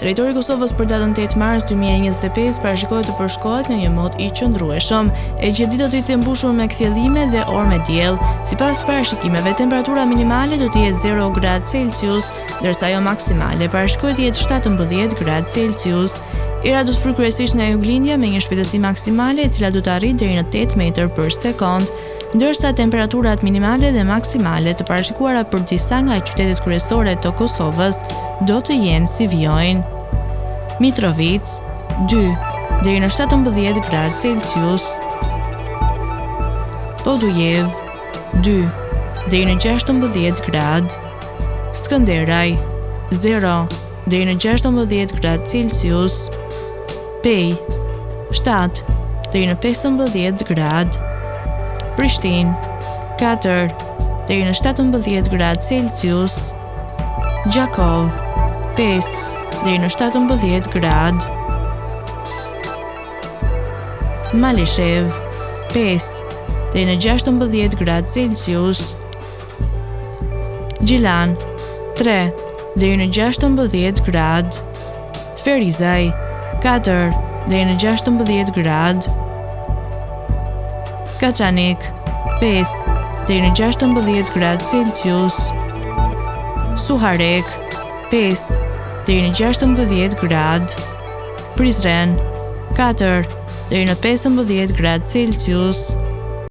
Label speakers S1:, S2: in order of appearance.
S1: Territori i Kosovës për datën 8 mars 2025 parashikohet të përshkohet në një mod i qëndrueshëm, e që ditë do të jetë mbushur me kthjellime dhe orë me diell. Sipas parashikimeve, temperatura minimale do të jetë 0 gradë Celsius, ndërsa ajo maksimale parashikohet të jetë 17 gradë Celsius. Era do të fryjë kryesisht nga juglindja me një shpejtësi maksimale e cila do të arrijë deri në 8 metër për sekond, ndërsa temperaturat minimale dhe maksimale të parashikuara për disa nga qytetet kryesore të Kosovës do të jenë si vijojnë: Mitrovic 2 deri në 17 gradë Celsius, Podujev 2 deri në 16 gradë, Skënderaj 0 deri në 16 gradë Celsius, Pej 7 deri në 15 gradë, Prishtinë 4 deri në 17 gradë Celsius, Gjakov 5 deri në 17 gradë, Malishev 5 deri në 16 gradë Celsius, Gjilan 3 deri në 16 gradë, Ferizaj 4 deri në 16 gradë, Kaçanik 5 deri në 16 gradë Celsius, Suharek 5 deri në 16 gradë, Prizren 4 deri në 15 gradë Celsius,